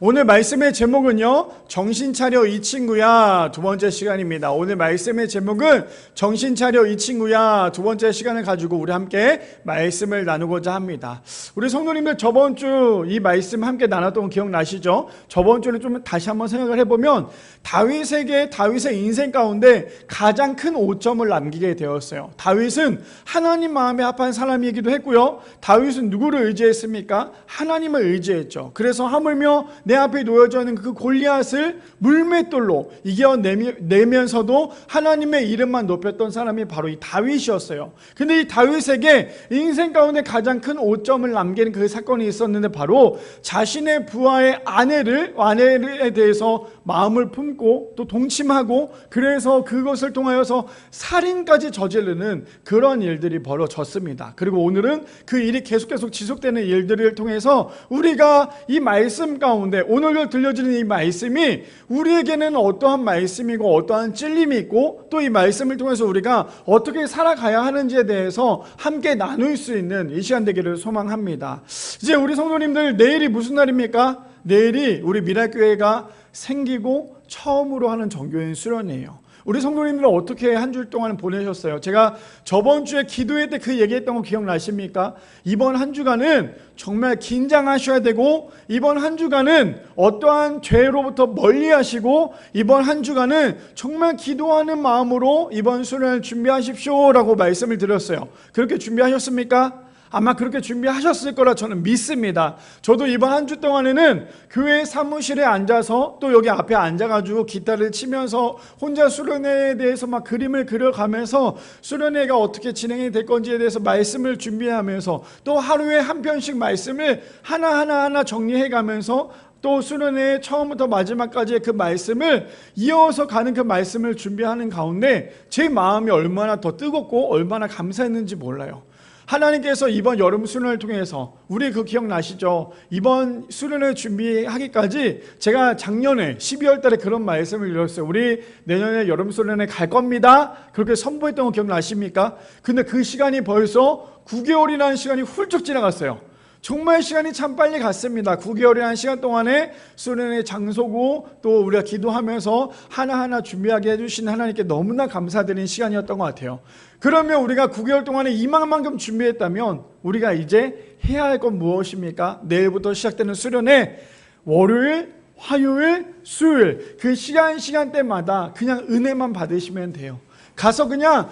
오늘 말씀의 제목은요, 정신 차려 이 친구야, 두 번째 시간입니다. 오늘 말씀의 제목은 정신 차려 이 친구야, 두 번째 시간을 가지고 우리 함께 말씀을 나누고자 합니다. 우리 성도님들 저번 주 이 말씀 함께 나눴던 거 기억나시죠? 저번 주는 좀 다시 한번 생각을 해보면 다윗의 인생 가운데 가장 큰 오점을 남기게 되었어요. 다윗은 하나님 마음에 합한 사람이기도 했고요, 다윗은 누구를 의지했습니까? 하나님을 의지했죠. 그래서 하물며 내 앞에 놓여져 있는 그 골리앗을 물맷돌로 이겨내면서도 하나님의 이름만 높였던 사람이 바로 이 다윗이었어요. 근데 이 다윗에게 인생 가운데 가장 큰 오점을 남기는 그 사건이 있었는데, 바로 자신의 부하의 아내에 대해서 마음을 품고 또 동침하고, 그래서 그것을 통하여서 살인까지 저지르는 그런 일들이 벌어졌습니다. 그리고 오늘은 그 일이 계속 지속되는 일들을 통해서 우리가 이 말씀 가운데, 오늘 들려주는 이 말씀이 우리에게는 어떠한 말씀이고 어떠한 찔림이 있고, 또 이 말씀을 통해서 우리가 어떻게 살아가야 하는지에 대해서 함께 나눌 수 있는 이 시간 되기를 소망합니다. 이제 우리 성도님들, 내일이 무슨 날입니까? 내일이 우리 미랄교회가 생기고 처음으로 하는 정교인 수련회예요. 우리 성도님들은 어떻게 한 주 동안 보내셨어요? 제가 저번 주에 기도회 때 그 얘기했던 거 기억나십니까? 이번 한 주간은 정말 긴장하셔야 되고, 이번 한 주간은 어떠한 죄로부터 멀리 하시고, 이번 한 주간은 정말 기도하는 마음으로 이번 수련을 준비하십시오 라고 말씀을 드렸어요. 그렇게 준비하셨습니까? 아마 그렇게 준비하셨을 거라 저는 믿습니다. 저도 이번 한 주 동안에는 교회 사무실에 앉아서, 또 여기 앞에 앉아가지고 기타를 치면서 혼자 수련회에 대해서 막 그림을 그려가면서 수련회가 어떻게 진행이 될 건지에 대해서 말씀을 준비하면서, 또 하루에 한 편씩 말씀을 하나하나 정리해가면서, 또 수련회의 처음부터 마지막까지의 그 말씀을 이어서 가는 그 말씀을 준비하는 가운데 제 마음이 얼마나 더 뜨겁고 얼마나 감사했는지 몰라요. 하나님께서 이번 여름 수련을 통해서, 우리 그 기억나시죠? 이번 수련을 준비하기까지 제가 작년에 12월 달에 그런 말씀을 드렸어요. 우리 내년에 여름 수련에 갈 겁니다, 그렇게 선포했던 거 기억나십니까? 근데 그 시간이 벌써 9개월이라는 시간이 훌쩍 지나갔어요. 정말 시간이 참 빨리 갔습니다. 9개월이라는 시간 동안에 수련의 장소고, 또 우리가 기도하면서 하나하나 준비하게 해주신 하나님께 너무나 감사드리는 시간이었던 것 같아요. 그러면 우리가 9개월 동안에 이만큼 준비했다면 우리가 이제 해야 할 건 무엇입니까? 내일부터 시작되는 수련회, 월요일, 화요일, 수요일, 그 시간대마다 그냥 은혜만 받으시면 돼요. 가서 그냥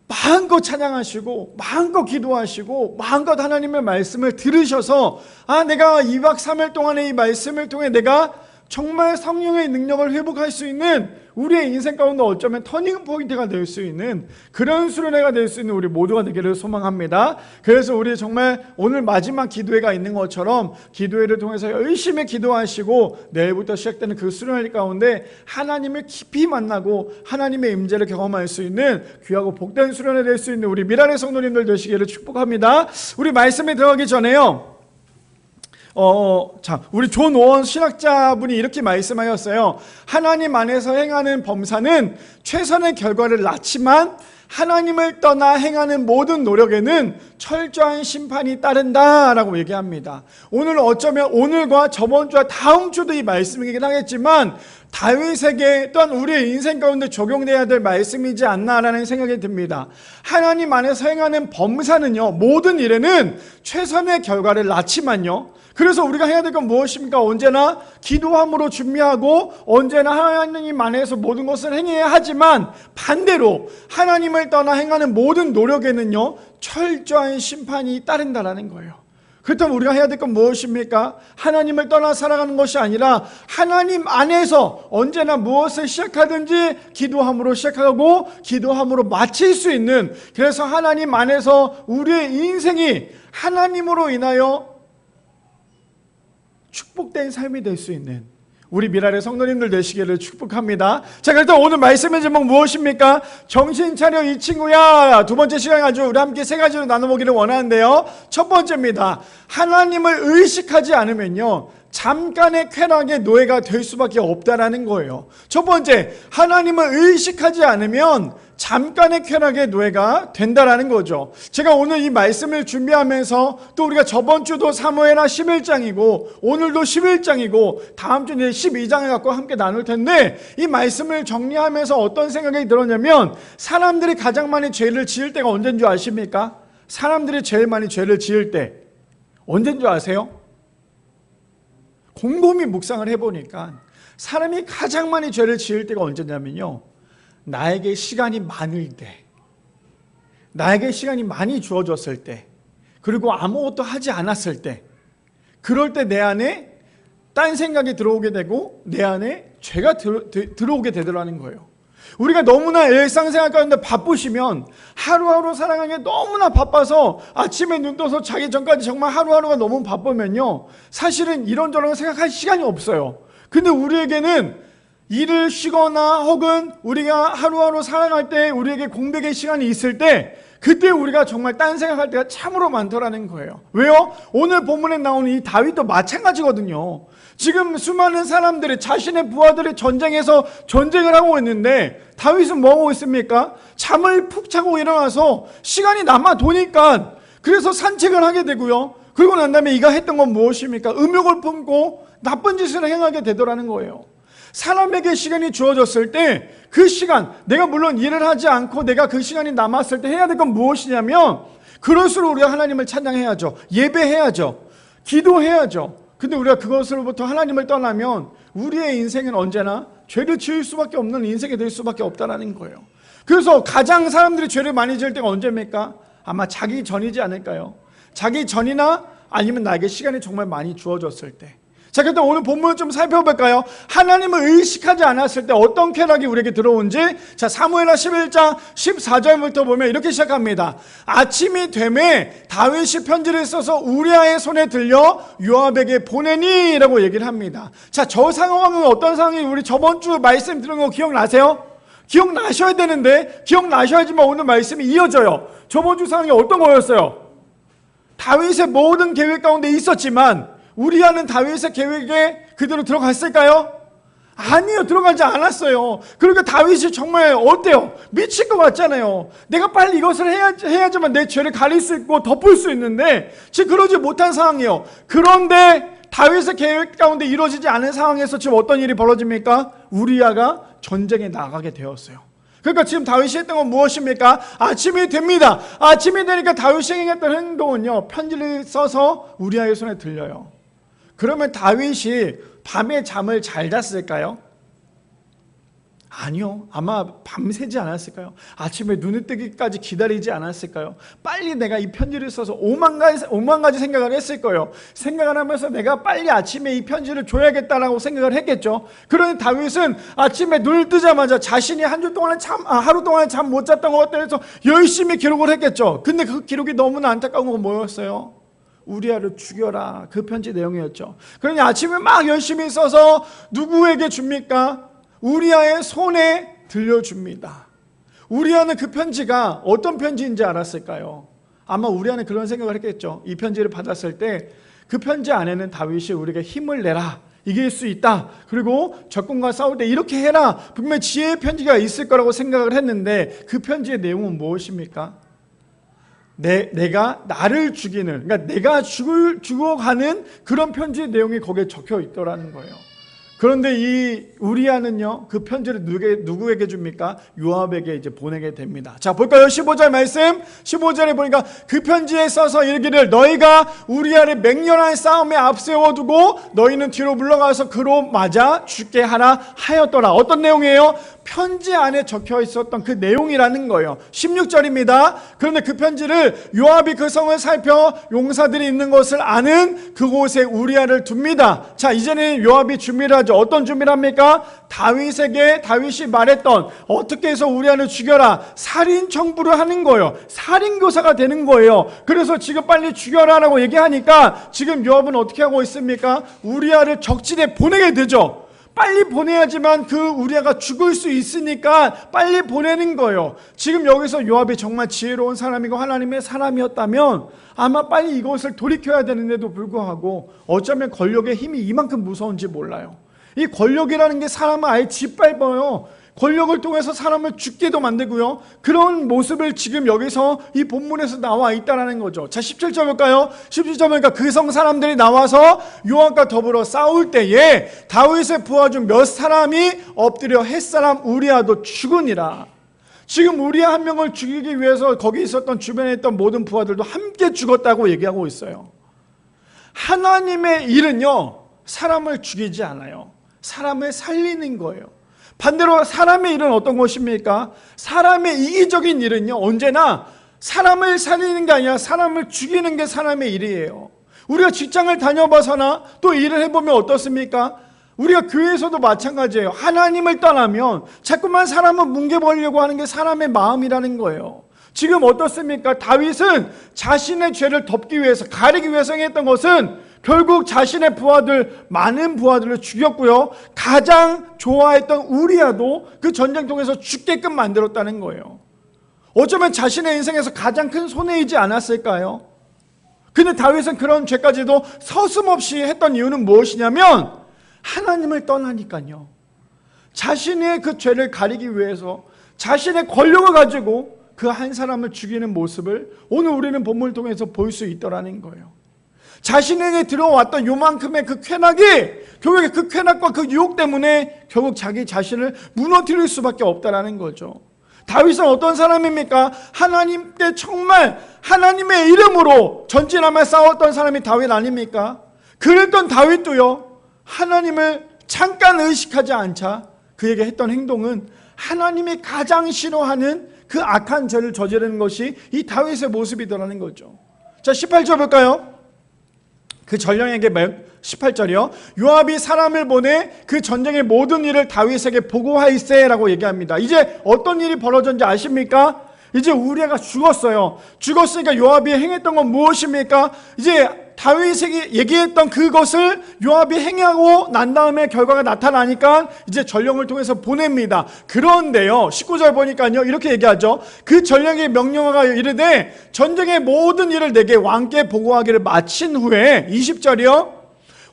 마음껏 찬양하시고 마음껏 기도하시고 마음껏 하나님의 말씀을 들으셔서, 내가 2박 3일 동안의 이 말씀을 통해 내가 정말 성령의 능력을 회복할 수 있는, 우리의 인생 가운데 어쩌면 터닝 포인트가 될 수 있는 그런 수련회가 될 수 있는 우리 모두가 되기를 소망합니다. 그래서 우리 정말 오늘 마지막 기도회가 있는 것처럼 기도회를 통해서 열심히 기도하시고, 내일부터 시작되는 그 수련회 가운데 하나님을 깊이 만나고 하나님의 임재를 경험할 수 있는 귀하고 복된 수련회 될 수 있는 우리 미랄의 성도님들 되시기를 축복합니다. 우리 말씀에 들어가기 전에요, 우리 존 오원 신학자분이 이렇게 말씀하셨어요. 하나님 안에서 행하는 범사는 최선의 결과를 낳지만 하나님을 떠나 행하는 모든 노력에는 철저한 심판이 따른다라고 얘기합니다. 오늘 어쩌면 오늘과 저번 주와 다음 주도 이 말씀이긴 하겠지만 다윗에게 또한 우리의 인생 가운데 적용돼야 될 말씀이지 않나라는 생각이 듭니다. 하나님 안에서 행하는 범사는요, 모든 일에는 최선의 결과를 낳지만요, 그래서 우리가 해야 될 건 무엇입니까? 언제나 기도함으로 준비하고 언제나 하나님 안에서 모든 것을 행해야 하지만, 반대로 하나님을 떠나 행하는 모든 노력에는요, 철저한 심판이 따른다라는 거예요. 그렇다면 우리가 해야 될 건 무엇입니까? 하나님을 떠나 살아가는 것이 아니라 하나님 안에서 언제나 무엇을 시작하든지 기도함으로 시작하고 기도함으로 마칠 수 있는, 그래서 하나님 안에서 우리의 인생이 하나님으로 인하여 축복된 삶이 될 수 있는 우리 미랄의 성도님들 되시기를 축복합니다. 자, 일단 오늘 말씀의 제목 무엇입니까? 정신 차려 이 친구야. 두 번째 시간 가지고 우리 함께 세 가지로 나눠보기를 원하는데요, 첫 번째입니다. 하나님을 의식하지 않으면요, 잠깐의 쾌락의 노예가 될 수밖에 없다라는 거예요. 첫 번째, 하나님을 의식하지 않으면 잠깐의 쾌락의 노예가 된다라는 거죠. 제가 오늘 이 말씀을 준비하면서 또 우리가 저번 주도 사무엘하 11장이고 오늘도 11장이고 다음 주는 12장을 갖고 함께 나눌 텐데, 이 말씀을 정리하면서 어떤 생각이 들었냐면, 사람들이 가장 많이 죄를 지을 때가 언제인 줄 아십니까? 사람들이 제일 많이 죄를 지을 때 언제인 줄 아세요? 곰곰이 묵상을 해보니까 사람이 가장 많이 죄를 지을 때가 언제냐면요, 나에게 시간이 많을 때, 나에게 시간이 많이 주어졌을 때, 그리고 아무것도 하지 않았을 때, 그럴 때 내 안에 딴 생각이 들어오게 되고 내 안에 죄가 들어오게 되더라는 거예요. 우리가 너무나 일상생활 가운데 바쁘시면, 하루하루 살아가는 게 너무나 바빠서 아침에 눈 떠서 자기 전까지 정말 하루하루가 너무 바쁘면요, 사실은 이런저런 생각할 시간이 없어요. 근데 우리에게는 일을 쉬거나 혹은 우리가 하루하루 살아갈 때 우리에게 공백의 시간이 있을 때, 그때 우리가 정말 딴 생각할 때가 참으로 많더라는 거예요. 왜요? 오늘 본문에 나오는 이 다윗도 마찬가지거든요. 지금 수많은 사람들이, 자신의 부하들이 전쟁에서 전쟁을 하고 있는데 다윗은 뭐 하고 있습니까? 잠을 푹 자고 일어나서 시간이 남아 도니까 그래서 산책을 하게 되고요, 그리고 난 다음에 이가 했던 건 무엇입니까? 음욕을 품고 나쁜 짓을 행하게 되더라는 거예요. 사람에게 시간이 주어졌을 때 그 시간, 내가 물론 일을 하지 않고 내가 그 시간이 남았을 때 해야 될 건 무엇이냐면, 그럴수록 우리가 하나님을 찬양해야죠. 예배해야죠. 기도해야죠. 근데 우리가 그것으로부터 하나님을 떠나면 우리의 인생은 언제나 죄를 지을 수밖에 없는 인생이 될 수밖에 없다는 거예요. 그래서 가장 사람들이 죄를 많이 지을 때가 언제입니까? 아마 자기 전이지 않을까요? 자기 전이나 아니면 나에게 시간이 정말 많이 주어졌을 때. 자, 그런데 오늘 본문을 좀 살펴볼까요? 하나님을 의식하지 않았을 때 어떤 쾌락이 우리에게 들어온지. 자, 사무엘하 11장 14절부터 보면 이렇게 시작합니다. 아침이 되매 다윗이 편지를 써서 우리아의 손에 들려 요압에게 보내니 라고 얘기를 합니다. 자, 저 상황은 어떤 상황이, 우리 저번 주 말씀 들은 거 기억나세요? 기억나셔야 되는데, 기억나셔야지만 오늘 말씀이 이어져요. 저번 주 상황이 어떤 거였어요? 다윗의 모든 계획 가운데 있었지만 우리아는 다윗의 계획에 그대로 들어갔을까요? 아니요, 들어가지 않았어요. 그러니까 다윗이 정말 어때요? 미칠 것 같잖아요. 내가 빨리 이것을 해야지만 내 죄를 가릴 수 있고 덮을 수 있는데 지금 그러지 못한 상황이에요. 그런데 다윗의 계획 가운데 이루어지지 않은 상황에서 지금 어떤 일이 벌어집니까? 우리아가 전쟁에 나가게 되었어요. 그러니까 지금 다윗이 했던 건 무엇입니까? 아침이 됩니다. 아침이 되니까 다윗이 행했던 행동은요, 편지를 써서 우리아의 손에 들려요. 그러면 다윗이 밤에 잠을 잘 잤을까요? 아니요. 아마 밤새지 않았을까요? 아침에 눈을 뜨기까지 기다리지 않았을까요? 빨리 내가 이 편지를 써서 오만 가지 생각을 했을 거예요. 생각을 하면서 내가 빨리 아침에 이 편지를 줘야겠다라고 생각을 했겠죠. 그러니 다윗은 아침에 눈을 뜨자마자 자신이 하루 동안에 잠 못 잤던 것 같아서 열심히 기록을 했겠죠. 근데 그 기록이 너무나 안타까운 건 뭐였어요? 우리아를 죽여라, 그 편지 내용이었죠. 그러니 아침에 막 열심히 써서 누구에게 줍니까? 우리아의 손에 들려줍니다. 우리아는 그 편지가 어떤 편지인지 알았을까요? 아마 우리아는 그런 생각을 했겠죠. 이 편지를 받았을 때 그 편지 안에는 다윗이 우리에게 힘을 내라, 이길 수 있다, 그리고 적군과 싸울 때 이렇게 해라, 분명히 지혜의 편지가 있을 거라고 생각을 했는데, 그 편지의 내용은 무엇입니까? 내가 나를 죽이는, 그러니까 내가 죽어가는 그런 편지의 내용이 거기에 적혀 있더라는 거예요. 그런데 이 우리아는요, 그 편지를 누구에게 줍니까? 요압에게 이제 보내게 됩니다. 자, 볼까요? 15절 말씀. 15절에 보니까 그 편지에 써서 이르기를, 너희가 우리아를 맹렬한 싸움에 앞세워두고 너희는 뒤로 물러가서 그로 맞아 죽게 하라 하였더라. 어떤 내용이에요? 편지 안에 적혀 있었던 그 내용이라는 거예요. 16절입니다. 그런데 그 편지를 요압이 그 성을 살펴 용사들이 있는 것을 아는 그곳에 우리아를 둡니다. 자, 이제는 요압이 준비를 하죠. 어떤 준비를 합니까? 다윗이 말했던, 어떻게 해서 우리아를 죽여라, 살인 청부를 하는 거예요. 살인교사가 되는 거예요. 그래서 지금 빨리 죽여라라고 얘기하니까 지금 요압은 어떻게 하고 있습니까? 우리아를 적진에 보내게 되죠. 빨리 보내야지만 그 우리아가 죽을 수 있으니까 빨리 보내는 거예요. 지금 여기서 요압이 정말 지혜로운 사람이고 하나님의 사람이었다면 아마 빨리 이것을 돌이켜야 되는데도 불구하고 어쩌면 권력의 힘이 이만큼 무서운지 몰라요. 이 권력이라는 게 사람을 아예 짓밟아요. 권력을 통해서 사람을 죽게도 만들고요. 그런 모습을 지금 여기서 이 본문에서 나와 있다는 거죠. 자, 17절 볼까요? 17절 보니까 그 성 사람들이 나와서 요압과 더불어 싸울 때에 다윗의 부하 중 몇 사람이 엎드려 햇사람 우리아도 죽으니라. 지금 우리아 한 명을 죽이기 위해서 거기 있었던 주변에 있던 모든 부하들도 함께 죽었다고 얘기하고 있어요. 하나님의 일은요, 사람을 죽이지 않아요. 사람을 살리는 거예요. 반대로 사람의 일은 어떤 것입니까? 사람의 이기적인 일은요, 언제나 사람을 살리는 게 아니라 사람을 죽이는 게 사람의 일이에요. 우리가 직장을 다녀봐서나 또 일을 해보면 어떻습니까? 우리가 교회에서도 마찬가지예요. 하나님을 떠나면 자꾸만 사람을 뭉개버리려고 하는 게 사람의 마음이라는 거예요. 지금 어떻습니까? 다윗은 자신의 죄를 덮기 위해서, 가리기 위해서 했던 것은 결국 자신의 부하들, 많은 부하들을 죽였고요. 가장 좋아했던 우리아도 그 전쟁통에서 죽게끔 만들었다는 거예요. 어쩌면 자신의 인생에서 가장 큰 손해이지 않았을까요? 근데 다윗은 그런 죄까지도 서슴없이 했던 이유는 무엇이냐면 하나님을 떠나니까요. 자신의 그 죄를 가리기 위해서 자신의 권력을 가지고 그 한 사람을 죽이는 모습을 오늘 우리는 본문을 통해서 볼 수 있더라는 거예요. 자신에게 들어왔던 요만큼의 그 쾌락이 결국 그 쾌락과 그 유혹 때문에 결국 자기 자신을 무너뜨릴 수밖에 없다라는 거죠. 다윗은 어떤 사람입니까? 하나님께 정말 하나님의 이름으로 전진하며 싸웠던 사람이 다윗 아닙니까? 그랬던 다윗도요, 하나님을 잠깐 의식하지 않자 그에게 했던 행동은 하나님이 가장 싫어하는 그 악한 죄를 저지르는 것이 이 다윗의 모습이더라는 거죠. 자, 18절 볼까요? 그 전령에게 18절이요. 요압이 사람을 보내 그 전쟁의 모든 일을 다윗에게 보고하이세 라고 얘기합니다. 이제 어떤 일이 벌어졌는지 아십니까? 이제 우리아가 죽었어요. 죽었으니까 요압이 행했던 건 무엇입니까? 이제 다윗에게 얘기했던 그것을 요압이 행하고 난 다음에 결과가 나타나니까 이제 전령을 통해서 보냅니다. 그런데요, 19절 보니까요, 이렇게 얘기하죠. 그 전령의 명령어가 이르되 전쟁의 모든 일을 내게 왕께 보고하기를 마친 후에 20절이요.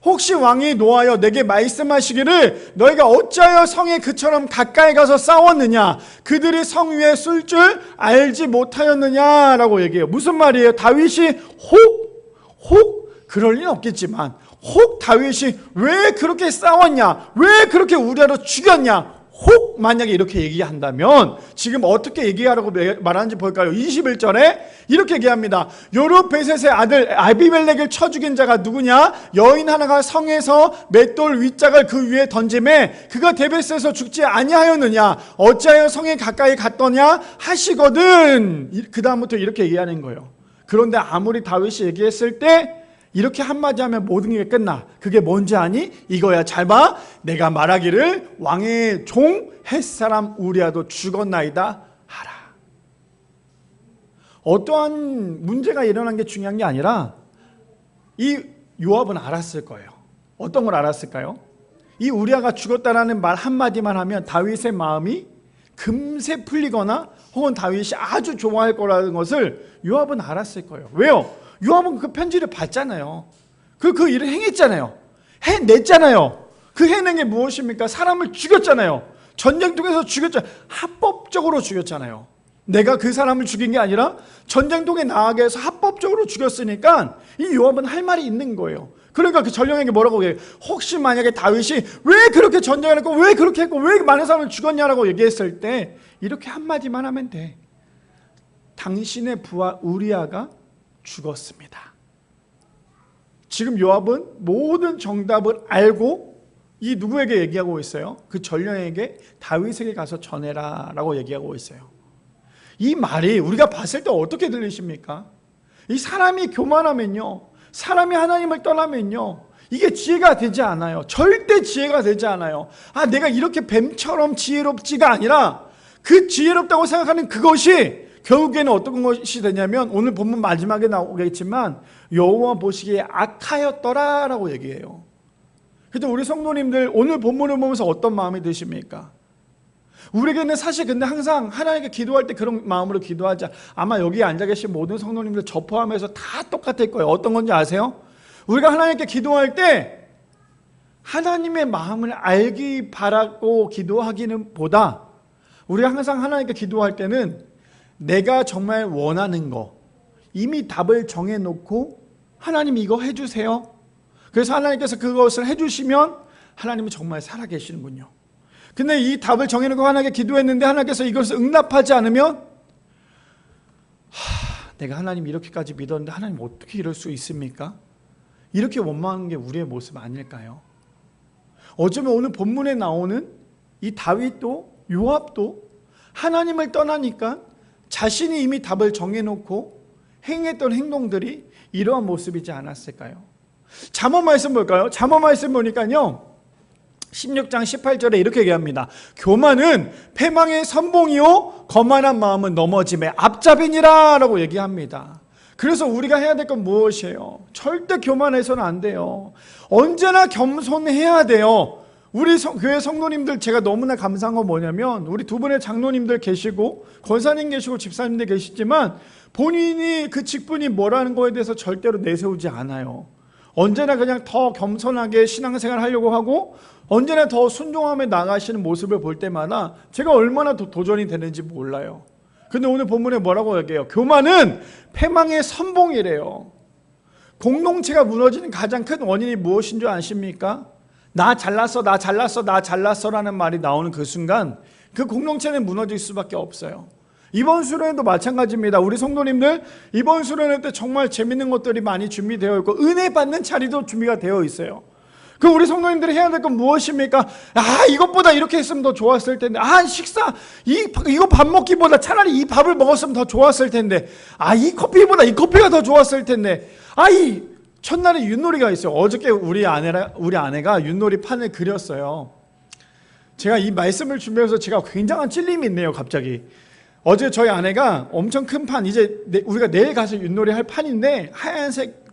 혹시 왕이 노하여 내게 말씀하시기를 너희가 어찌하여 성에 그처럼 가까이 가서 싸웠느냐? 그들이 성 위에 쏠 줄 알지 못하였느냐라고 얘기해요. 무슨 말이에요? 다윗이 혹 그럴 리는 없겠지만 혹 다윗이 왜 그렇게 싸웠냐? 왜 그렇게 우리아를 죽였냐? 혹 만약에 이렇게 얘기한다면 지금 어떻게 얘기하라고 말하는지 볼까요? 21절에 이렇게 얘기합니다. 요르베셋의 아들 아비멜렉을 쳐 죽인 자가 누구냐? 여인 하나가 성에서 맷돌 윗짝을 그 위에 던짐에 그가 데베스에서 죽지 아니하였느냐? 어찌하여 성에 가까이 갔더냐? 하시거든. 그 다음부터 이렇게 얘기하는 거예요. 그런데 아무리 다윗이 얘기했을 때 이렇게 한마디 하면 모든 게 끝나. 그게 뭔지 아니? 이거야. 잘 봐. 내가 말하기를 왕의 종 햇사람 우리아도 죽었나이다 하라. 어떠한 문제가 일어난 게 중요한 게 아니라 이 요압은 알았을 거예요. 어떤 걸 알았을까요? 이 우리아가 죽었다라는 말 한마디만 하면 다윗의 마음이 금세 풀리거나 혹은 다윗이 아주 좋아할 거라는 것을 요압은 알았을 거예요. 왜요? 요압은 그 편지를 봤잖아요. 그 일을 행했잖아요. 해냈잖아요. 그 해낸 게 무엇입니까? 사람을 죽였잖아요. 전쟁통에서 죽였잖아요. 합법적으로 죽였잖아요. 내가 그 사람을 죽인 게 아니라 전쟁통에 나가게 해서 합법적으로 죽였으니까 이 요압은 할 말이 있는 거예요. 그러니까 그 전령에게 뭐라고 얘기해요? 혹시 만약에 다윗이 왜 그렇게 전쟁을 했고 왜 그렇게 했고 왜 많은 사람을 죽였냐라고 얘기했을 때 이렇게 한마디만 하면 돼. 당신의 부하 우리아가 죽었습니다. 지금 요압은 모든 정답을 알고 이 누구에게 얘기하고 있어요? 그 전령에게 다윗에게 가서 전해라 라고 얘기하고 있어요. 이 말이 우리가 봤을 때 어떻게 들리십니까? 이 사람이 교만하면요, 사람이 하나님을 떠나면요, 이게 지혜가 되지 않아요. 절대 지혜가 되지 않아요. 내가 이렇게 뱀처럼 지혜롭지가 아니라 그 지혜롭다고 생각하는 그것이 결국에는 어떤 것이 되냐면 오늘 본문 마지막에 나오겠지만 여호와 보시기에 악하였더라라고 얘기해요. 근데 우리 성도님들 오늘 본문을 보면서 어떤 마음이 드십니까? 우리에게는 사실 근데 항상 하나님께 기도할 때 그런 마음으로 기도하자. 아마 여기 앉아 계신 모든 성도님들 저 포함해서 다 똑같을 거예요. 어떤 건지 아세요? 우리가 하나님께 기도할 때 하나님의 마음을 알기 바라고 기도하기는 보다 우리가 항상 하나님께 기도할 때는 내가 정말 원하는 거 이미 답을 정해놓고 하나님 이거 해주세요. 그래서 하나님께서 그것을 해주시면 하나님은 정말 살아계시는군요. 근데 이 답을 정해놓고 하나님께 기도했는데 하나님께서 이것을 응답하지 않으면 내가 하나님 이렇게까지 믿었는데 하나님 어떻게 이럴 수 있습니까? 이렇게 원망하는 게 우리의 모습 아닐까요? 어쩌면 오늘 본문에 나오는 이 다윗도 요압도 하나님을 떠나니까 자신이 이미 답을 정해놓고 행했던 행동들이 이러한 모습이지 않았을까요? 잠언 말씀 볼까요? 잠언 말씀 보니까요 16장 18절에 이렇게 얘기합니다. 교만은 패망의 선봉이요 거만한 마음은 넘어짐의 앞잡이니라 라고 얘기합니다. 그래서 우리가 해야 될 건 무엇이에요? 절대 교만해서는 안 돼요. 언제나 겸손해야 돼요. 우리 교회 성도님들 제가 너무나 감사한 건 뭐냐면 우리 두 분의 장로님들 계시고 권사님 계시고 집사님들 계시지만 본인이 그 직분이 뭐라는 거에 대해서 절대로 내세우지 않아요. 언제나 그냥 더 겸손하게 신앙생활 하려고 하고 언제나 더 순종하며 나가시는 모습을 볼 때마다 제가 얼마나 도전이 되는지 몰라요. 근데 오늘 본문에 뭐라고 얘기해요? 교만은 패망의 선봉이래요. 공동체가 무너지는 가장 큰 원인이 무엇인 줄 아십니까? 나 잘났어 나 잘났어 나 잘났어 라는 말이 나오는 그 순간 그 공동체는 무너질 수밖에 없어요. 이번 수련회도 마찬가지입니다. 우리 성도님들 이번 수련회 때 정말 재밌는 것들이 많이 준비되어 있고 은혜 받는 자리도 준비가 되어 있어요. 그 우리 성도님들이 해야 될 건 무엇입니까? 이것보다 이렇게 했으면 더 좋았을 텐데 식사 이거 밥 먹기보다 차라리 이 밥을 먹었으면 더 좋았을 텐데 이 커피보다 이 커피가 더 좋았을 텐데 이 첫날에 윷놀이가 있어요. 어저께 우리 아내가 윷놀이 판을 그렸어요. 제가 이 말씀을 준비해서 제가 굉장한 찔림이 있네요. 갑자기 어제 저희 아내가 엄청 큰 판 이제 우리가 내일 가서 윷놀이 할 판인데 하얀색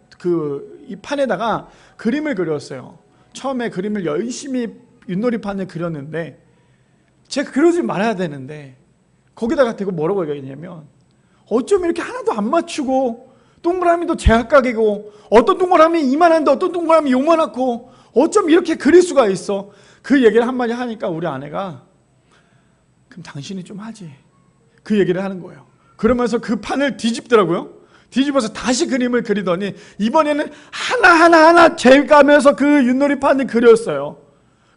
이 판에다가 그림을 그렸어요. 처음에 그림을 열심히 윷놀이판을 그렸는데 제가 그러지 말아야 되는데 거기다가 대고 뭐라고 얘기했냐면 어쩜 이렇게 하나도 안 맞추고 동그라미도 제각각이고 어떤 동그라미 이만한데 어떤 동그라미 요만하고 어쩜 이렇게 그릴 수가 있어. 그 얘기를 한마디 하니까 우리 아내가 그럼 당신이 좀 하지 그 얘기를 하는 거예요. 그러면서 그 판을 뒤집더라고요. 뒤집어서 다시 그림을 그리더니 이번에는 하나하나 재가면서 그 윷놀이판을 그렸어요.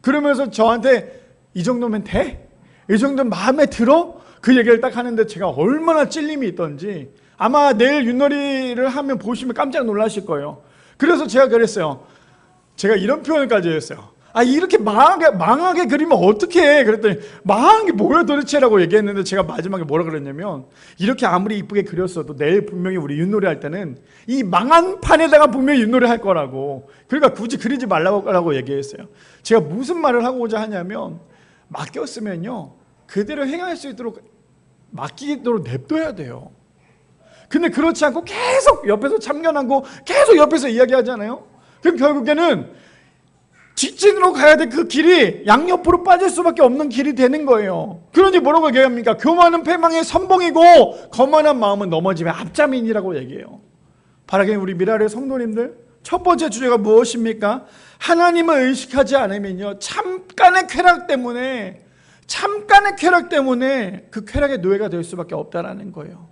그러면서 저한테 이 정도면 돼? 이 정도면 마음에 들어? 그 얘기를 딱 하는데 제가 얼마나 찔림이 있던지 아마 내일 윷놀이를 하면 보시면 깜짝 놀라실 거예요. 그래서 제가 그랬어요. 제가 이런 표현까지 했어요. 이렇게 망하게 그리면 어떡해? 그랬더니 망한 게 뭐야 도대체? 라고 얘기했는데 제가 마지막에 뭐라 그랬냐면 이렇게 아무리 이쁘게 그렸어도 내일 분명히 우리 윷놀이 할 때는 이 망한 판에다가 분명히 윷놀이 할 거라고 그러니까 굳이 그리지 말라고 얘기했어요. 제가 무슨 말을 하고자 하냐면 맡겼으면요 그대로 행할 수 있도록 맡기도록 냅둬야 돼요. 근데 그렇지 않고 계속 옆에서 참견하고 계속 옆에서 이야기하잖아요. 그럼 결국에는 직진으로 가야 될 그 길이 양옆으로 빠질 수밖에 없는 길이 되는 거예요. 그러니 뭐라고 얘기합니까? 교만은 패망의 선봉이고 거만한 마음은 넘어짐의 앞자민이라고 얘기해요. 바라게 우리 미라의 성도님들 첫 번째 주제가 무엇입니까? 하나님을 의식하지 않으면요 잠깐의 쾌락 때문에 그 쾌락의 노예가 될 수밖에 없다라는 거예요.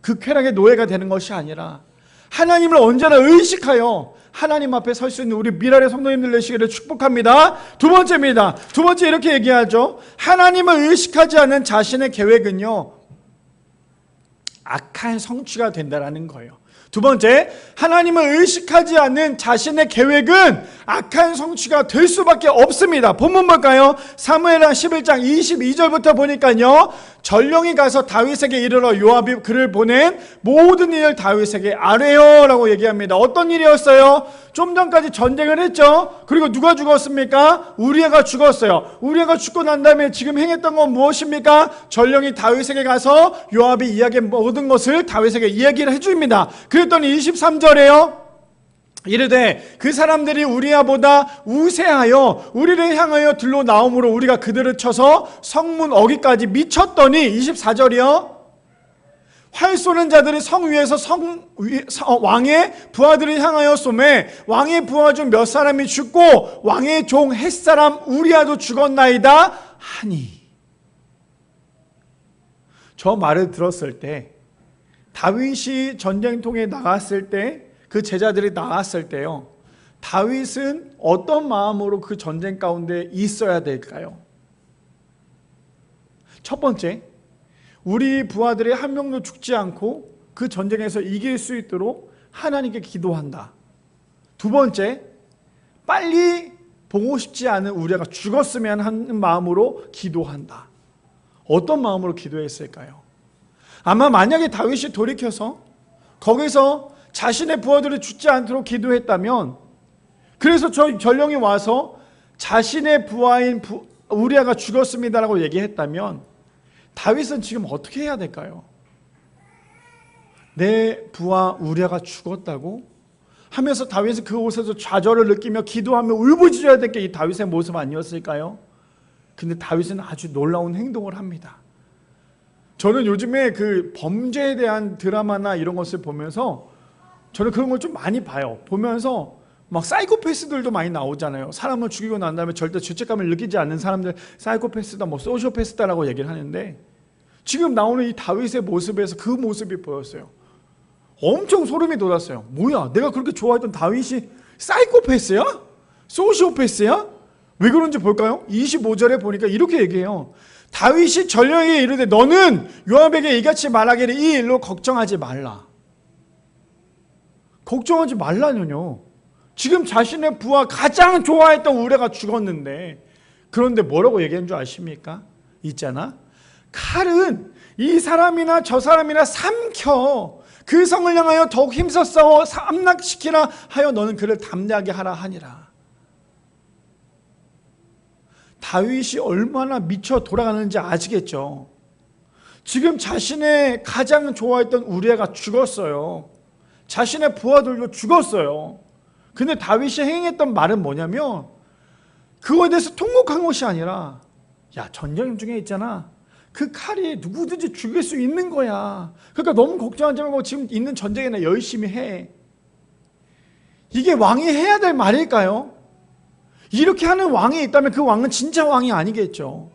그 쾌락의 노예가 되는 것이 아니라 하나님을 언제나 의식하여 하나님 앞에 설 수 있는 우리 미랄의 성도님들 되시기를 축복합니다. 두 번째입니다. 두 번째 이렇게 얘기하죠. 하나님을 의식하지 않는 자신의 계획은요 악한 성취가 된다라는 거예요. 두 번째, 하나님을 의식하지 않는 자신의 계획은 악한 성취가 될 수밖에 없습니다. 본문 볼까요? 사무엘하 11장 22절부터 보니까요 전령이 가서 다윗에게 이르러 요압이 그를 보낸 모든 일을 다윗에게 아뢰요 라고 얘기합니다. 어떤 일이었어요? 좀 전까지 전쟁을 했죠. 그리고 누가 죽었습니까? 우리아가 죽었어요. 우리아가 죽고 난 다음에 지금 행했던 건 무엇입니까? 전령이 다윗에게 가서 요압이 이야기한 모든 것을 다윗에게 이야기를 해줍니다. 그랬더니 23절에요 이르되 그 사람들이 우리야보다 우세하여 우리를 향하여 들러 나옴으로 우리가 그들을 쳐서 성문 어귀까지 미쳤더니 24절이요. 활 쏘는 자들이 성 위에서 왕의 부하들을 향하여 쏘매 왕의 부하 중 몇 사람이 죽고 왕의 종 햇사람 우리야도 죽었나이다 하니. 저 말을 들었을 때 다윗이 전쟁통에 나갔을 때 그 제자들이 나갔을 때요, 다윗은 어떤 마음으로 그 전쟁 가운데 있어야 될까요? 첫 번째, 우리 부하들이 한 명도 죽지 않고 그 전쟁에서 이길 수 있도록 하나님께 기도한다. 두 번째, 빨리 보고 싶지 않은 우리가 죽었으면 하는 마음으로 기도한다. 어떤 마음으로 기도했을까요? 아마 만약에 다윗이 돌이켜서 거기서 자신의 부하들이 죽지 않도록 기도했다면, 그래서 저 전령이 와서 자신의 부하인 우리아가 죽었습니다라고 얘기했다면 다윗은 지금 어떻게 해야 될까요? 내 부하 우리아가 죽었다고 하면서 다윗은 그곳에서 좌절을 느끼며 기도하며 울부짖어야 될 게 이 다윗의 모습 아니었을까요? 근데 다윗은 아주 놀라운 행동을 합니다. 저는 요즘에 그 범죄에 대한 드라마나 이런 것을 보면서 저는 그런 걸 좀 많이 봐요. 보면서 막 사이코패스들도 많이 나오잖아요. 사람을 죽이고 난 다음에 절대 죄책감을 느끼지 않는 사람들 사이코패스다, 뭐 소시오패스다라고 얘기를 하는데, 지금 나오는 이 다윗의 모습에서 그 모습이 보였어요. 엄청 소름이 돋았어요. 뭐야, 내가 그렇게 좋아했던 다윗이 사이코패스야? 소시오패스야? 왜 그런지 볼까요? 25절에 보니까 이렇게 얘기해요. 다윗이 전령에게 이르되 너는 요압에게 이같이 말하기를 이 일로 걱정하지 말라. 걱정하지 말라뇨. 지금 자신의 부하 가장 좋아했던 우리아가 죽었는데, 그런데 뭐라고 얘기한 줄 아십니까? 있잖아, 칼은 이 사람이나 저 사람이나 삼켜 그 성을 향하여 더욱 힘써 싸워 함락시키라 하여 너는 그를 담대하게 하라 하니라. 다윗이 얼마나 미쳐 돌아가는지 아시겠죠? 지금 자신의 가장 좋아했던 우리아가 죽었어요. 자신의 부하들도 죽었어요. 근데 다윗이 행했던 말은 뭐냐면, 그거에 대해서 통곡한 것이 아니라, 야, 전쟁 중에 있잖아, 그 칼이 누구든지 죽일 수 있는 거야. 그러니까 너무 걱정하지 말고 지금 있는 전쟁이나 열심히 해. 이게 왕이 해야 될 말일까요? 이렇게 하는 왕이 있다면 그 왕은 진짜 왕이 아니겠죠.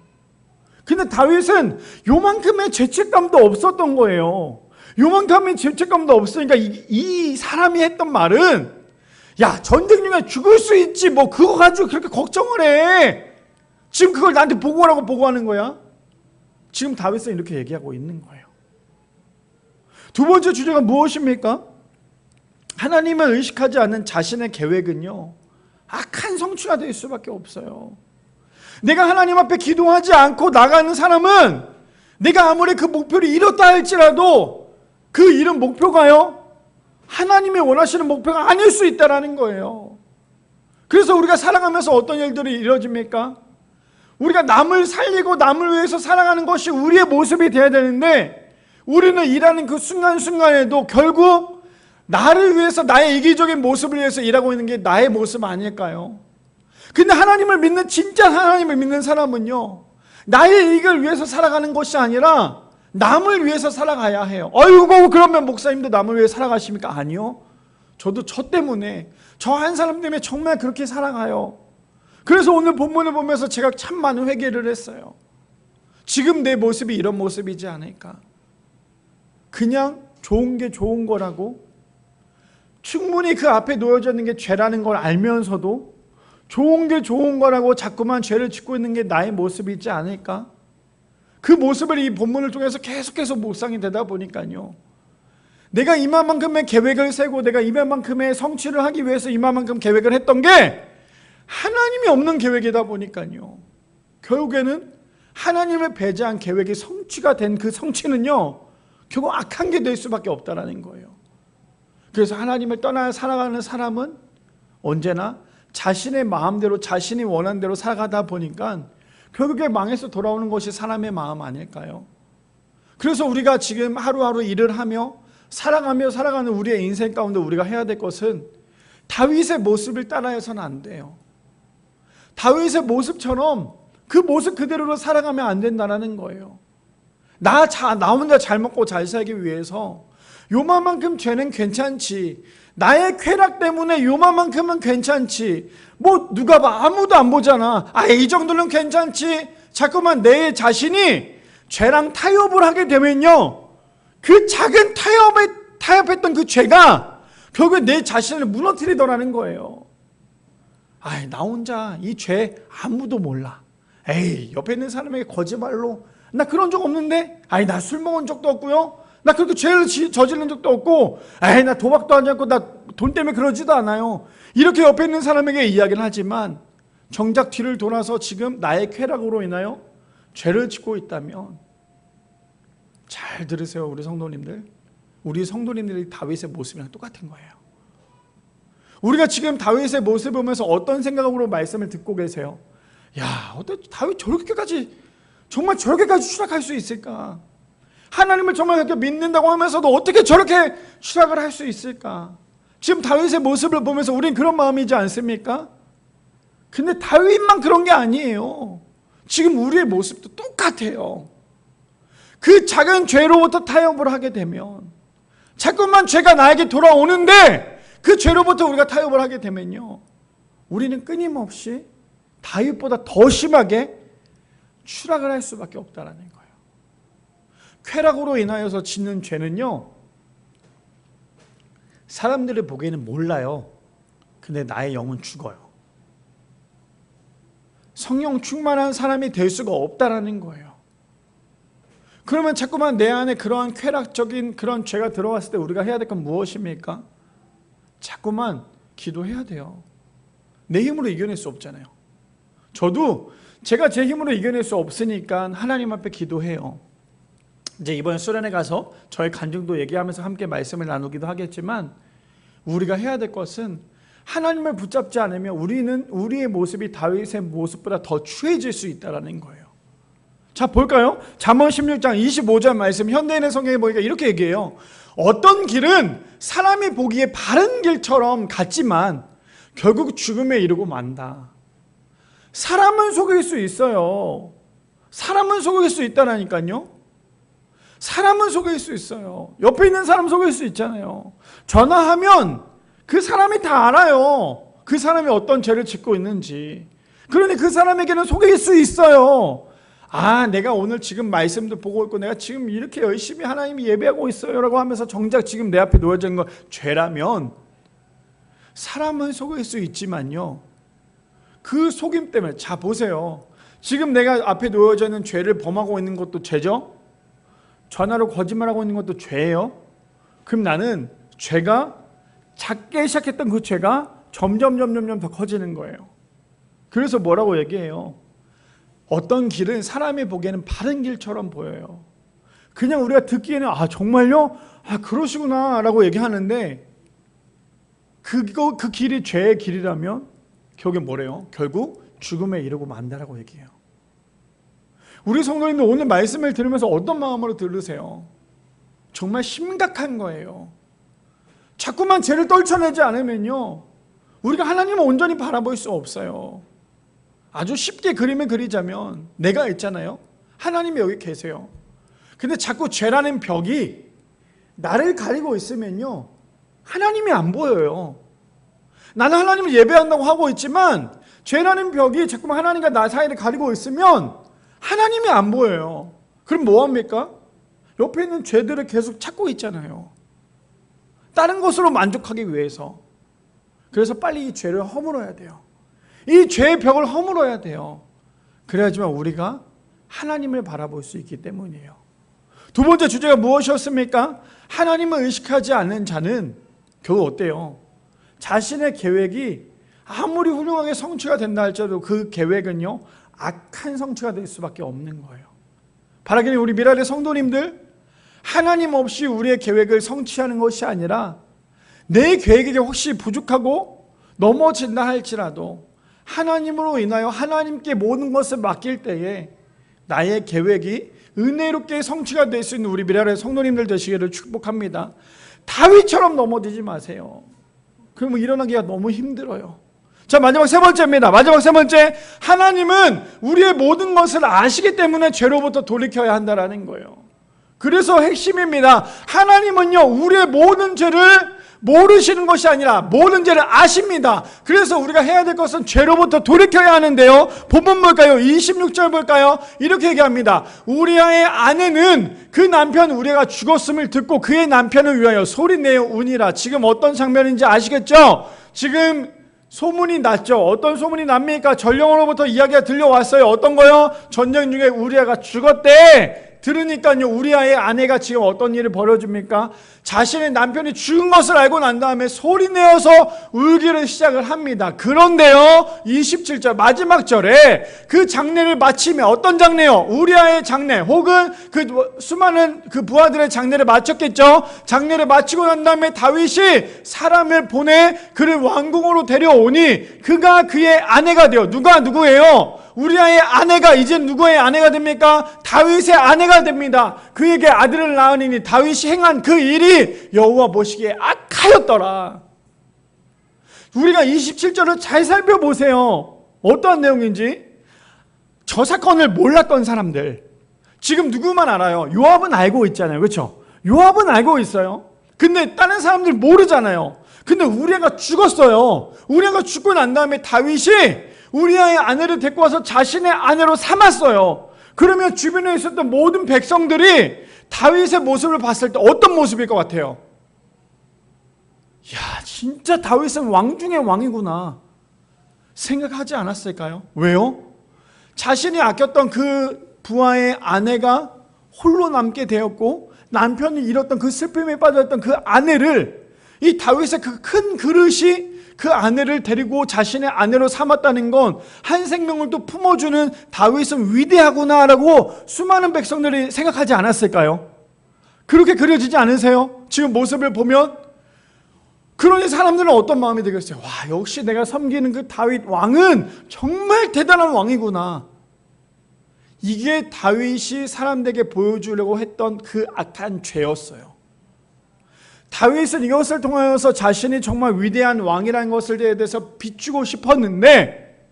근데 다윗은 요만큼의 죄책감도 없었던 거예요. 요만큼의 죄책감도 없으니까 이 사람이 했던 말은, 야, 전쟁 중에 죽을 수 있지, 뭐 그거 가지고 그렇게 걱정을 해. 지금 그걸 나한테 보고하라고 보고하는 거야? 지금 다윗은 이렇게 얘기하고 있는 거예요. 두 번째 주제가 무엇입니까? 하나님을 의식하지 않는 자신의 계획은요, 악한 성취가 될 수밖에 없어요. 내가 하나님 앞에 기도하지 않고 나가는 사람은 내가 아무리 그 목표를 이뤘다 할지라도 그 이룬 목표가요, 하나님이 원하시는 목표가 아닐 수 있다는 거예요. 그래서 우리가 살아가면서 어떤 일들이 이루어집니까? 우리가 남을 살리고 남을 위해서 살아가는 것이 우리의 모습이 되어야 되는데, 우리는 일하는 그 순간순간에도 결국 나를 위해서, 나의 이기적인 모습을 위해서 일하고 있는 게 나의 모습 아닐까요? 근데 하나님을 믿는, 진짜 하나님을 믿는 사람은요, 나의 이익을 위해서 살아가는 것이 아니라 남을 위해서 살아가야 해요. 아이고, 그러면 목사님도 남을 위해 살아가십니까? 아니요. 저도 저 때문에, 저 한 사람 때문에 정말 그렇게 살아가요. 그래서 오늘 본문을 보면서 제가 참 많은 회개를 했어요. 지금 내 모습이 이런 모습이지 않을까? 그냥 좋은 게 좋은 거라고, 충분히 그 앞에 놓여져 있는 게 죄라는 걸 알면서도 좋은 게 좋은 거라고 자꾸만 죄를 짓고 있는 게 나의 모습이지 않을까? 그 모습을 이 본문을 통해서 계속해서 묵상이 되다 보니까요, 내가 이만큼의 계획을 세고 내가 이만큼의 성취를 하기 위해서 이만큼 계획을 했던 게 하나님이 없는 계획이다 보니까요, 결국에는 하나님을 배제한 계획이 성취가 된 그 성취는요, 결국 악한 게 될 수밖에 없다는 거예요. 그래서 하나님을 떠나 살아가는 사람은 언제나 자신의 마음대로, 자신이 원하는 대로 살아가다 보니까 결국에 망해서 돌아오는 것이 사람의 마음 아닐까요? 그래서 우리가 지금 하루하루 일을 하며 살아가며 살아가는 우리의 인생 가운데 우리가 해야 될 것은, 다윗의 모습을 따라해서는 안 돼요. 다윗의 모습처럼 그 모습 그대로로 살아가면 안 된다는 거예요. 나 혼자 잘 먹고 잘 살기 위해서 요만큼 죄는 괜찮지, 나의 쾌락 때문에 요만큼은 괜찮지, 뭐 누가 봐, 아무도 안 보잖아, 이 정도는 괜찮지, 자꾸만 내 자신이 죄랑 타협을 하게 되면요, 그 작은 타협했던 그 죄가 결국에 내 자신을 무너뜨리더라는 거예요. 나 혼자 이 죄 아무도 몰라, 옆에 있는 사람에게 거짓말로 나 그런 적 없는데, 나 술 먹은 적도 없고요, 나 그렇게 죄를 저지른 적도 없고, 나 도박도 하지 않고 나 돈 때문에 그러지도 않아요, 이렇게 옆에 있는 사람에게 이야기를 하지만 정작 뒤를 돌아서 지금 나의 쾌락으로 인하여 죄를 짓고 있다면, 잘 들으세요 우리 성도님들, 우리 성도님들이 다윗의 모습이랑 똑같은 거예요. 우리가 지금 다윗의 모습을 보면서 어떤 생각으로 말씀을 듣고 계세요? 어떻게 다윗 정말 저렇게까지 추락할 수 있을까? 하나님을 정말 그렇게 믿는다고 하면서도 어떻게 저렇게 추락을 할 수 있을까? 지금 다윗의 모습을 보면서 우린 그런 마음이지 않습니까? 근데 다윗만 그런 게 아니에요. 지금 우리의 모습도 똑같아요. 그 작은 죄로부터 타협을 하게 되면, 자꾸만 죄가 나에게 돌아오는데 그 죄로부터 우리가 타협을 하게 되면요, 우리는 끊임없이 다윗보다 더 심하게 추락을 할 수밖에 없다는 거예요. 쾌락으로 인하여서 짓는 죄는요, 사람들이 보기에는 몰라요. 근데 나의 영은 죽어요. 성령 충만한 사람이 될 수가 없다라는 거예요. 그러면 자꾸만 내 안에 그러한 쾌락적인 그런 죄가 들어왔을 때 우리가 해야 될 건 무엇입니까? 자꾸만 기도해야 돼요. 내 힘으로 이겨낼 수 없잖아요. 저도 제가 제 힘으로 이겨낼 수 없으니까 하나님 앞에 기도해요. 이제 이번 수련회 가서 저의 간증도 얘기하면서 함께 말씀을 나누기도 하겠지만, 우리가 해야 될 것은 하나님을 붙잡지 않으면 우리의 모습이 다윗의 모습보다 더 추해질 수 있다는 거예요. 자, 볼까요? 잠언 16장 25절 말씀, 현대인의 성경에 보니까 이렇게 얘기해요. 어떤 길은 사람이 보기에 바른 길처럼 같지만 결국 죽음에 이르고 만다. 사람은 속일 수 있어요. 사람은 속일 수 있다라니까요. 사람은 속일 수 있어요. 옆에 있는 사람 속일 수 있잖아요. 전화하면 그 사람이 다 알아요. 그 사람이 어떤 죄를 짓고 있는지. 그러니 그 사람에게는 속일 수 있어요. 내가 오늘 지금 말씀도 보고 있고 내가 지금 이렇게 열심히 하나님 예배하고 있어요 라고 하면서 정작 지금 내 앞에 놓여져 있는 건 죄라면, 사람은 속일 수 있지만요, 그 속임 때문에, 자 보세요, 지금 내가 앞에 놓여져 있는 죄를 범하고 있는 것도 죄죠? 전화로 거짓말하고 있는 것도 죄예요? 그럼 나는 죄가, 작게 시작했던 그 죄가 점점 더 커지는 거예요. 그래서 뭐라고 얘기해요? 어떤 길은 사람이 보기에는 바른 길처럼 보여요. 그냥 우리가 듣기에는 정말요? 그러시구나 라고 얘기하는데, 그 길이 죄의 길이라면 결국에 뭐래요? 결국 죽음에 이르고 만다라고 얘기해요. 우리 성도님들 오늘 말씀을 들으면서 어떤 마음으로 들으세요? 정말 심각한 거예요. 자꾸만 죄를 떨쳐내지 않으면요, 우리가 하나님을 온전히 바라볼 수 없어요. 아주 쉽게 그림을 그리자면, 내가 있잖아요, 하나님이 여기 계세요. 근데 자꾸 죄라는 벽이 나를 가리고 있으면요, 하나님이 안 보여요. 나는 하나님을 예배한다고 하고 있지만 죄라는 벽이 자꾸만 하나님과 나 사이를 가리고 있으면 하나님이 안 보여요. 그럼 뭐합니까? 옆에 있는 죄들을 계속 찾고 있잖아요. 다른 것으로 만족하기 위해서. 그래서 빨리 이 죄를 허물어야 돼요. 이 죄의 벽을 허물어야 돼요. 그래야지만 우리가 하나님을 바라볼 수 있기 때문이에요. 두 번째 주제가 무엇이었습니까? 하나님을 의식하지 않는 자는 결국 어때요? 자신의 계획이 아무리 훌륭하게 성취가 된다 할지라도 그 계획은요, 악한 성취가 될 수밖에 없는 거예요. 바라기는 우리 미랄의 성도님들, 하나님 없이 우리의 계획을 성취하는 것이 아니라 내 계획이 혹시 부족하고 넘어진다 할지라도 하나님으로 인하여 하나님께 모든 것을 맡길 때에 나의 계획이 은혜롭게 성취가 될 수 있는 우리 미랄의 성도님들 되시기를 축복합니다. 다윗처럼 넘어지지 마세요. 그러면 일어나기가 너무 힘들어요. 자, 마지막 세 번째입니다. 마지막 세 번째, 하나님은 우리의 모든 것을 아시기 때문에 죄로부터 돌이켜야 한다라는 거예요. 그래서 핵심입니다. 하나님은요, 우리의 모든 죄를 모르시는 것이 아니라 모든 죄를 아십니다. 그래서 우리가 해야 될 것은 죄로부터 돌이켜야 하는데요. 본문 볼까요? 26절 볼까요? 이렇게 얘기합니다. 우리아의 아내는 그 남편 우리가 죽었음을 듣고 그의 남편을 위하여 소리내어 우니라. 지금 어떤 장면인지 아시겠죠? 지금 소문이 났죠. 어떤 소문이 납니까? 전령으로부터 이야기가 들려왔어요. 어떤 거요? 전쟁 중에 우리아가 죽었대. 들으니까요, 우리아의 아내가 지금 어떤 일을 벌여줍니까? 자신의 남편이 죽은 것을 알고 난 다음에 소리내어서 울기를 시작을 합니다. 그런데요, 27절 마지막 절에 그 장례를 마치며, 어떤 장례요? 우리아의 장례, 혹은 그 수많은 그 부하들의 장례를 마쳤겠죠. 장례를 마치고 난 다음에 다윗이 사람을 보내 그를 왕궁으로 데려오니 그가 그의 아내가 되어, 누가 누구예요? 우리아의 아내가 이제 누구의 아내가 됩니까? 다윗의 아내가 됩니다. 그에게 아들을 낳으니 다윗이 행한 그 일이 여호와 보시기에 악하였더라. 우리가 27절을 잘 살펴보세요. 어떠한 내용인지. 저 사건을 몰랐던 사람들, 지금 누구만 알아요? 요압은 알고 있잖아요. 그렇죠? 요압은 알고 있어요. 근데 다른 사람들 모르잖아요. 근데 우리아가 죽었어요. 우리아가 죽고 난 다음에 다윗이 우리아의 아내를 데리고 와서 자신의 아내로 삼았어요. 그러면 주변에 있었던 모든 백성들이 다윗의 모습을 봤을 때 어떤 모습일 것 같아요? 야, 진짜 다윗은 왕 중의 왕이구나 생각하지 않았을까요? 왜요? 자신이 아꼈던 그 부하의 아내가 홀로 남게 되었고 남편이 잃었던 그 슬픔에 빠졌던 그 아내를, 이 다윗의 그 큰 그릇이 그 아내를 데리고 자신의 아내로 삼았다는 건 한 생명을 또 품어주는 다윗은 위대하구나라고 수많은 백성들이 생각하지 않았을까요? 그렇게 그려지지 않으세요? 지금 모습을 보면. 그러니 사람들은 어떤 마음이 들겠어요? 와, 역시 내가 섬기는 그 다윗 왕은 정말 대단한 왕이구나. 이게 다윗이 사람들에게 보여주려고 했던 그 악한 죄였어요. 다윗은 이것을 통하여서 자신이 정말 위대한 왕이라는 것을 대해서 비추고 싶었는데,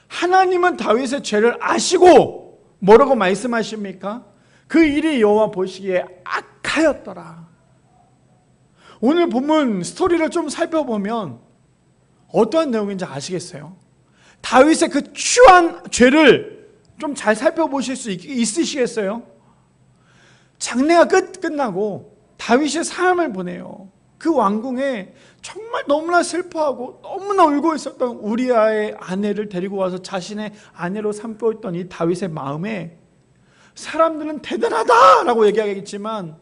하나님은 다윗의 죄를 아시고 뭐라고 말씀하십니까? 그 일이 여호와 보시기에 악하였더라. 오늘 본문 스토리를 좀 살펴보면 어떠한 내용인지 아시겠어요? 다윗의 그 추한 죄를 좀 잘 살펴보실 수 있으시겠어요? 장례가 끝나고 다윗이 사람을 보내요. 그 왕궁에 정말 너무나 슬퍼하고 너무나 울고 있었던 우리아의 아내를 데리고 와서 자신의 아내로 삼고 있던 이 다윗의 마음에 사람들은 대단하다라고 얘기하겠지만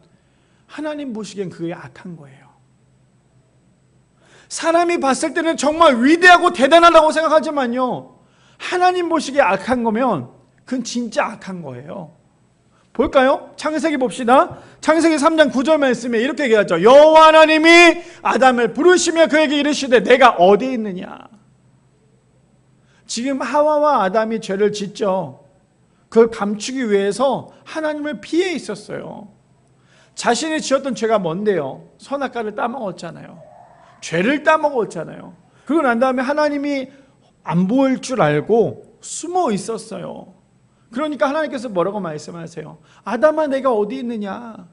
하나님 보시기엔 그게 악한 거예요. 사람이 봤을 때는 정말 위대하고 대단하다고 생각하지만요, 하나님 보시기에 악한 거면 그건 진짜 악한 거예요. 볼까요? 창세기 봅시다. 창세기 3장 9절 말씀에 이렇게 얘기하죠. 여호와 하나님이 아담을 부르시며 그에게 이르시되 내가 어디 있느냐. 지금 하와와 아담이 죄를 짓죠. 그걸 감추기 위해서 하나님을 피해 있었어요. 자신이 지었던 죄가 뭔데요? 선악과를 따먹었잖아요. 죄를 따먹었잖아요. 그러고 난 다음에 하나님이 안 보일 줄 알고 숨어 있었어요. 그러니까 하나님께서 뭐라고 말씀하세요? 아담아 내가 어디 있느냐?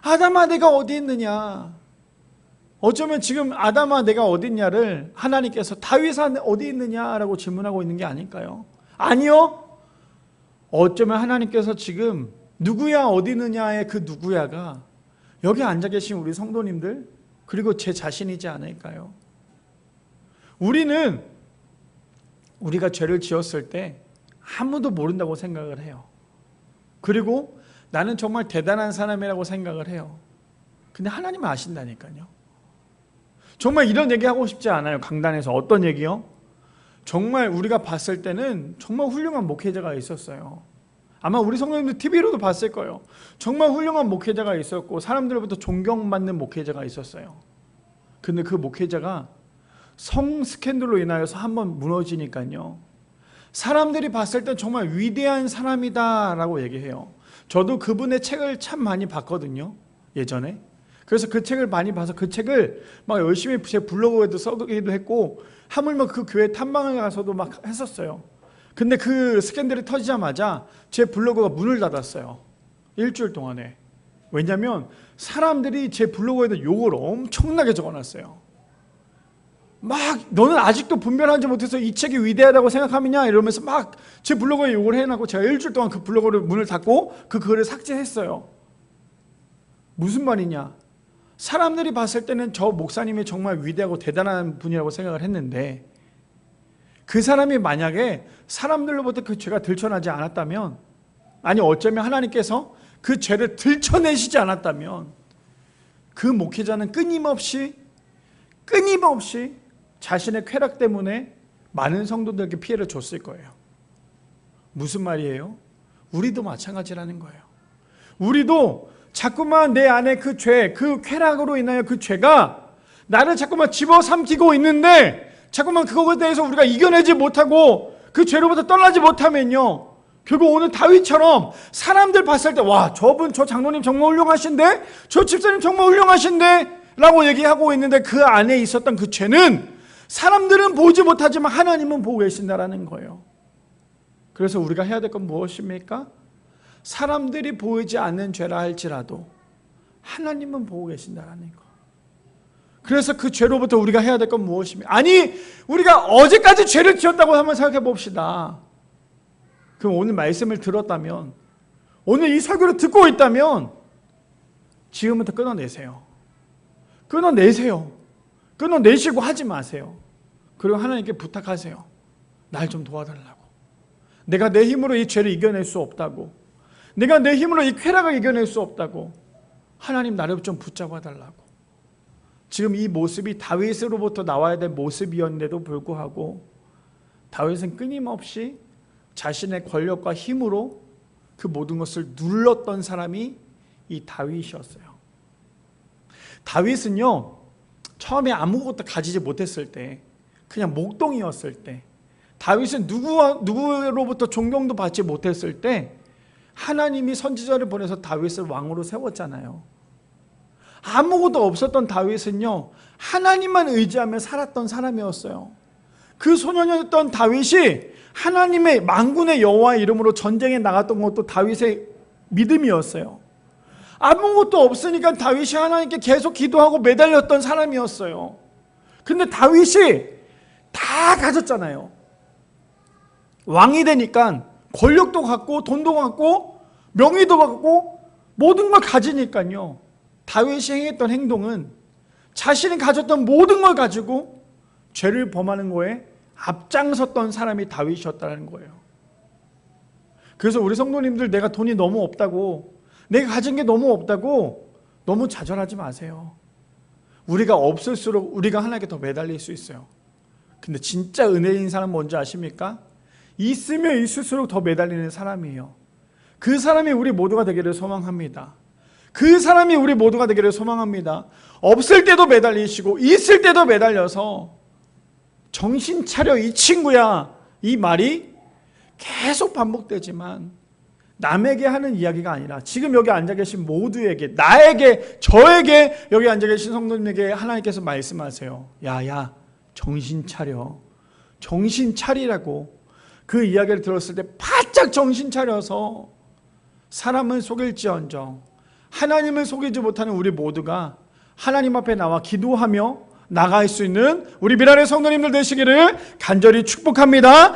아담아 내가 어디 있느냐? 어쩌면 지금 아담아 내가 어디 있냐를 하나님께서 다윗아 어디 있느냐라고 질문하고 있는 게 아닐까요? 아니요. 어쩌면 하나님께서 지금 누구야 어디 있느냐의 그 누구야가 여기 앉아 계신 우리 성도님들 그리고 제 자신이지 않을까요? 우리는 우리가 죄를 지었을 때 아무도 모른다고 생각을 해요. 그리고 나는 정말 대단한 사람이라고 생각을 해요. 근데 하나님은 아신다니까요. 정말 이런 얘기하고 싶지 않아요. 강단에서. 어떤 얘기요? 정말 우리가 봤을 때는 정말 훌륭한 목회자가 있었어요. 아마 우리 성도님들 TV로도 봤을 거예요. 정말 훌륭한 목회자가 있었고 사람들로부터 존경받는 목회자가 있었어요. 근데 그 목회자가 성 스캔들로 인하여서 한번 무너지니까요, 사람들이 봤을 때 정말 위대한 사람이다 라고 얘기해요. 저도 그분의 책을 참 많이 봤거든요, 예전에. 그래서 그 책을 많이 봐서 그 책을 막 열심히 제 블로그에도 써기도 했고, 하물며 그 교회 탐방을 가서도 막 했었어요. 근데 그 스캔들이 터지자마자 제 블로그가 문을 닫았어요. 일주일 동안에. 왜냐면 사람들이 제 블로그에도 욕을 엄청나게 적어놨어요. 막 너는 아직도 분별하지 못해서 이 책이 위대하다고 생각하느냐 이러면서 막 제 블로그에 욕을 해놨고, 제가 일주일 동안 그 블로그를 문을 닫고 그 글을 삭제했어요. 무슨 말이냐, 사람들이 봤을 때는 저 목사님이 정말 위대하고 대단한 분이라고 생각을 했는데, 그 사람이 만약에 사람들로부터 그 죄가 들춰나지 않았다면, 아니 어쩌면 하나님께서 그 죄를 들춰내시지 않았다면, 그 목회자는 끊임없이 자신의 쾌락 때문에 많은 성도들에게 피해를 줬을 거예요. 무슨 말이에요? 우리도 마찬가지라는 거예요. 우리도 자꾸만 내 안에 그 죄, 그 쾌락으로 인하여 그 죄가 나를 자꾸만 집어삼키고 있는데, 자꾸만 그것에 대해서 우리가 이겨내지 못하고 그 죄로부터 떠나지 못하면요, 결국 오늘 다윗처럼 사람들 봤을 때 와, 저분, 저 장로님 정말 훌륭하신데, 저 집사님 정말 훌륭하신데 라고 얘기하고 있는데, 그 안에 있었던 그 죄는 사람들은 보지 못하지만 하나님은 보고 계신다라는 거예요. 그래서 우리가 해야 될 건 무엇입니까? 사람들이 보이지 않는 죄라 할지라도 하나님은 보고 계신다라는 거. 그래서 그 죄로부터 우리가 해야 될 건 무엇입니까? 아니, 우리가 어제까지 죄를 지었다고 한번 생각해 봅시다. 그럼 오늘 말씀을 들었다면, 오늘 이 설교를 듣고 있다면 지금부터 끊어내세요. 끊어내시고 하지 마세요. 그리고 하나님께 부탁하세요. 날 좀 도와달라고. 내가 내 힘으로 이 죄를 이겨낼 수 없다고, 내가 내 힘으로 이 쾌락을 이겨낼 수 없다고, 하나님 나를 좀 붙잡아 달라고. 지금 이 모습이 다윗으로부터 나와야 될 모습이었는데도 불구하고 다윗은 끊임없이 자신의 권력과 힘으로 그 모든 것을 눌렀던 사람이 이 다윗이었어요. 다윗은요, 처음에 아무것도 가지지 못했을 때, 그냥 목동이었을 때, 다윗은 누구로부터 존경도 받지 못했을 때 하나님이 선지자를 보내서 다윗을 왕으로 세웠잖아요. 아무것도 없었던 다윗은요, 하나님만 의지하며 살았던 사람이었어요. 그 소년이었던 다윗이 하나님의 만군의 여호와의 이름으로 전쟁에 나갔던 것도 다윗의 믿음이었어요. 아무것도 없으니까 다윗이 하나님께 계속 기도하고 매달렸던 사람이었어요. 근데 다윗이 다 가졌잖아요. 왕이 되니까 권력도 갖고 돈도 갖고 명예도 갖고 모든 걸 가지니까요, 다윗이 행했던 행동은 자신이 가졌던 모든 걸 가지고 죄를 범하는 거에 앞장섰던 사람이 다윗이었다는 거예요. 그래서 우리 성도님들, 내가 돈이 너무 없다고, 내가 가진 게 너무 없다고 너무 좌절하지 마세요. 우리가 없을수록 우리가 하나님께 더 매달릴 수 있어요. 근데 진짜 은혜인 사람 뭔지 아십니까? 있으면 있을수록 더 매달리는 사람이에요. 그 사람이 우리 모두가 되기를 소망합니다. 그 사람이 우리 모두가 되기를 소망합니다. 없을 때도 매달리시고 있을 때도 매달려서 정신 차려 이 친구야, 이 말이 계속 반복되지만 남에게 하는 이야기가 아니라 지금 여기 앉아 계신 모두에게, 나에게, 저에게, 여기 앉아 계신 성도님에게 하나님께서 말씀하세요. 야야, 정신 차려. 정신 차리라고. 그 이야기를 들었을 때 바짝 정신 차려서 사람을 속일지언정 하나님을 속이지 못하는 우리 모두가 하나님 앞에 나와 기도하며 나갈 수 있는 우리 미라의 성도님들 되시기를 간절히 축복합니다.